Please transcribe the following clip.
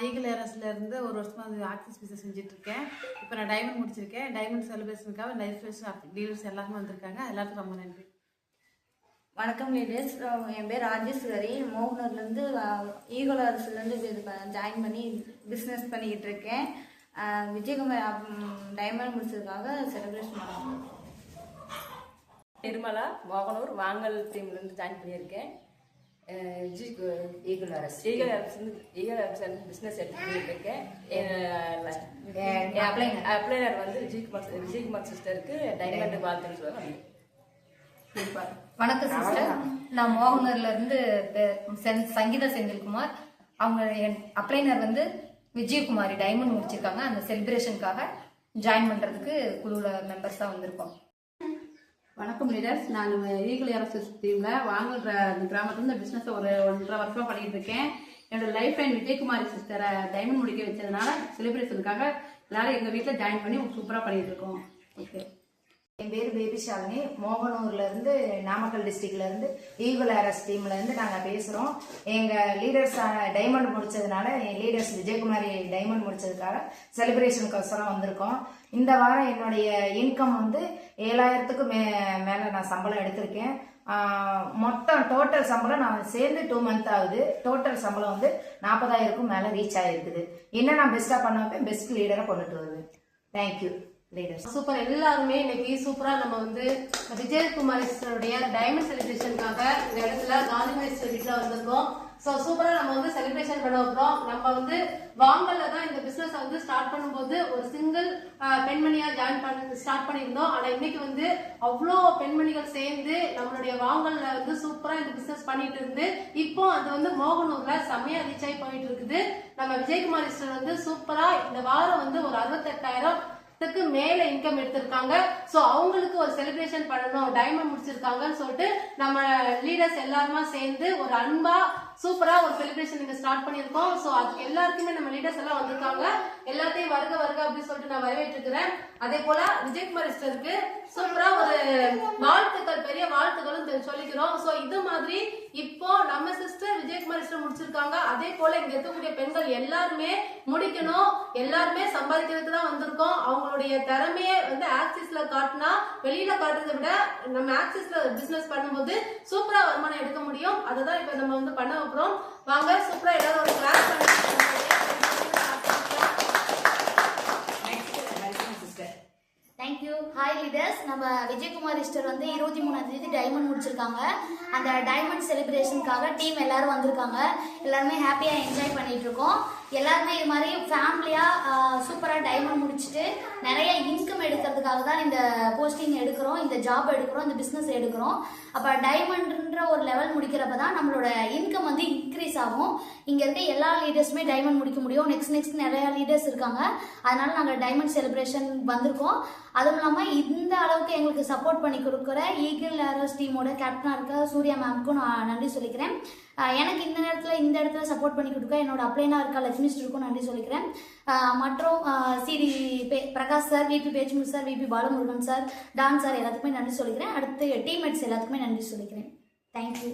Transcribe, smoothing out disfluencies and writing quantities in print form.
Eagle ஏரஸ்லேருந்து ஒரு வருஷமாக வந்து ஆக்சிஸ் பிஸ்னஸ் செஞ்சுட்ருக்கேன். இப்போ நான் டைமண்ட் முடிச்சிருக்கேன். டைமண்ட் செலிப்ரேஷனுக்காக லைஃப் டீலர்ஸ் எல்லாருமே வந்திருக்காங்க. எல்லாருக்கும் ரொம்ப நன்றி. வணக்கம் லீடர்ஸ், என் பேர் ராஜேஸ்வரி. மோகனூர்லேருந்து ஈகிள் ஏரஸ்லேருந்து ஜாயின் பண்ணி பிஸ்னஸ் பண்ணிக்கிட்டு இருக்கேன். விஜயகுமார் டைமண்ட் முடிச்சதுக்காக செலிப்ரேஷன் பண்ணுவோம். நிர்மலா, மோகனூர் வாங்கல் டீம்லேருந்து ஜாயின் பண்ணியிருக்கேன். ஈகிள் ஏரஸ் பிஸ்னஸ் எடுத்துக்கிட்டு இருக்கேன். அப்ளைனர் வந்து விஜயகுமார் சிஸ்டருக்கு டைமண்ட் வாழ்த்துன்னு சொல்லுவாங்க. வணக்கம் சிஸ்டர், நான் மோகனூர்லேருந்து சங்கீதா செந்தில்குமார். அவங்க என் அப்ளைனர் வந்து விஜயகுமாரி டைமண்ட் முடிச்சிருக்காங்க. அந்த செலிப்ரேஷனுக்காக ஜாயின் பண்ணுறதுக்கு குழுவில் மெம்பர்ஸாக வந்திருக்கோம். வணக்கம் லீடர்ஸ், நான் ஈகிள் ஏரஸ் டீமில் வாங்குற கிராமத்துலேருந்து பிஸ்னஸ் ஒரு 1.5 வருஷமாக பண்ணிட்டு இருக்கேன். என்னோட லைஃப் லைன் விஜயகுமாரி சிஸ்டரை டைமண்ட் முடிக்க வச்சதுனால செலிப்ரேஷனுக்காக எல்லாரும் எங்கள் வீட்டில் ஜாயின் பண்ணி சூப்பராக பண்ணிட்டு இருக்கோம். ஓகே, என் பேர் பேபி ஷாலினி. மோகனூர்லேருந்து நாமக்கல் டிஸ்ட்ரிக்ட்லேருந்து ஈகிள் ஏரஸ் டீம்லேருந்து நாங்கள் பேசுகிறோம். எங்கள் லீடர்ஸ் டைமண்ட் முடிச்சதுனால என் லீடர்ஸ் விஜயகுமாரி டைமண்ட் முடிச்சதுக்காக செலிப்ரேஷனுக்கோசரம் வந்திருக்கோம். இந்த வாரம் என்னுடைய இன்கம் வந்து 7,000க்கு மேலே நான் சம்பளம் எடுத்திருக்கேன். மொத்தம் டோட்டல் சம்பளம் நான் சேர்ந்து 2 மந்த் ஆகுது. டோட்டல் சம்பளம் வந்து 40,000க்கும் மேலே ரீச் ஆகிருக்குது. இன்னும் நான் பெஸ்ட்டாக பண்ண வைப்பேன், பெஸ்ட் லீடரை கொண்டுட்டு வருவேன். Thank you leaders. சூப்பர். எல்லாருமே இன்னைக்கு சூப்பரா நம்ம வந்து விஜயகுமாரிஸ்டருடைய டைமண்ட் செலிப்ரேஷனுக்காக இந்த இடத்துல காந்திமதி வீட்டுல வந்திருக்கோம். ஸோ சூப்பரா நம்ம வந்து செலிப்ரேஷன் பண்ண போறோம். நம்ம வந்து வாங்கல்ல தான் இந்த பிசினஸ் வந்து ஸ்டார்ட் பண்ணும்போது ஒரு சிங்கிள் பெண்மணியா ஸ்டார்ட் பண்ணியிருந்தோம். ஆனா இன்னைக்கு வந்து அவ்வளோ பெண்மணிகள் சேர்ந்து நம்மளுடைய வாங்கல்ல வந்து சூப்பரா இந்த பிசினஸ் பண்ணிட்டு இருந்து இப்போ அது வந்து மோகனூர்ல செம்மையா ரீச் ஆகி போயிட்டு இருக்குது. நம்ம விஜயகுமாரிஸ்டர் வந்து சூப்பரா இந்த வாரம் வந்து ஒரு 68,000 மேல இன்கம் எடுத்திருக்காங்க. சோ அவங்களுக்கு ஒரு செலிப்ரேஷன் பண்ணணும், டைமண்ட் முடிச்சிருக்காங்கன்னு சொல்லிட்டு நம்ம லீடர்ஸ் எல்லாருமா சேர்ந்து ஒரு அன்பா சூப்பரா ஒரு செலிப்ரேஷன் இங்க ஸ்டார்ட் பண்ணிருக்கோம். சோ அதுக்கு எல்லாருக்குமே நம்ம லீடர்ஸ் எல்லாம் வந்திருக்காங்க. எல்லாத்தையும் வருக வருக அப்படின்னு சொல்லிட்டு நான் வரவேற்றுக்கிறேன். அதே போல விஜயகுமாரிஸ்டருக்கு சூப்பரா ஒரு வாழ்த்துக்கள், பெரிய வாழ்த்துக்களும் சொல்லிக்கிறோம். சோ இது மாதிரி இப்போ நம்ம சிஸ்டர் விஜயகுமாரிஸ்டர் முடிச்சிருக்காங்க. அதே போல இங்க இருக்கக்கூடிய பெண்கள் எல்லாருமே முடிக்கணும், எல்லாருமே சம்பாதிக்கிறதுக்கு தான் வந்திருக்கோம். அவங்களுடைய திறமையை வந்து ஆக்சிஸ்ல காட்டினா வெளியில காட்டுறதை விட நம்ம ஆக்சிஸ்ல பிசினஸ் பண்ணும்போது சூப்பரா வருமானம் எடுக்க முடியும். அதுதான் இப்ப நம்ம வந்து பண்ண வைக்கிறோம். வாங்க சூப்பரா எல்லாரும் ஒரு கிளாஸ் பண்ணி. தேங்க்யூ. ஹாய் லீடர்ஸ், நம்ம விஜயகுமாரிஸ்டர் வந்து 23ஆம் தேதி டைமண்ட் முடிச்சிருக்காங்க. அந்த டைமண்ட் செலிப்ரேஷனுக்காக டீம் எல்லாரும் வந்திருக்காங்க. எல்லாருமே ஹாப்பியா என்ஜாய் பண்ணிட்டு இருக்கோம். எல்லாருமே இது மாதிரி ஃபேமிலியா சூப்பரா டைமண்ட் முடிச்சுட்டு நிறைய இன்கம் எடுக்கிறதுக்காக தான் இந்த போஸ்டிங் எடுக்கிறோம், இந்த ஜாப் எடுக்கிறோம், இந்த பிசினஸ் எடுக்கிறோம். அப்ப டைமண்ட்ன்ற ஒரு லெவல் முடிக்கிறப்ப தான் நம்மளோட இன்கம் வந்து இன்க்ரீஸ் ஆகும். இங்க இருக்க எல்லா லீடர்ஸுமே டைமண்ட் முடிக்க முடியும். நெக்ஸ்ட் நிறைய லீடர்ஸ் இருக்காங்க. அதனால நாங்கள் டைமண்ட் செலிப்ரேஷன் வந்திருக்கோம். அதுவும் இல்லாமல் இந்த அளவுக்கு எங்களுக்கு சப்போர்ட் பண்ணி கொடுக்குற ஈகிள் ஏரஸ் டீமோட கேப்டனாக இருக்க சூர்யா மேம்க்கும் நான் நன்றி சொல்லிக்கிறேன். எனக்கு இந்த இடத்துல சப்போர்ட் பண்ணி கொடுக்க என்னோட அப்ளைனா இருக்க லட்சுமி ஸ்டருக்கும் நன்றி சொல்லிக்கிறேன். மற்றும் CD Prakash sir, VP Pechumul sir, VP Balamurugan sir, Don sir எல்லாத்துக்குமே நன்றி சொல்லிக்கிறேன். அடுத்து டீம்மேட்ஸ் எல்லாத்துக்குமே நன்றி சொல்லிக்கிறேன். தேங்க்யூ.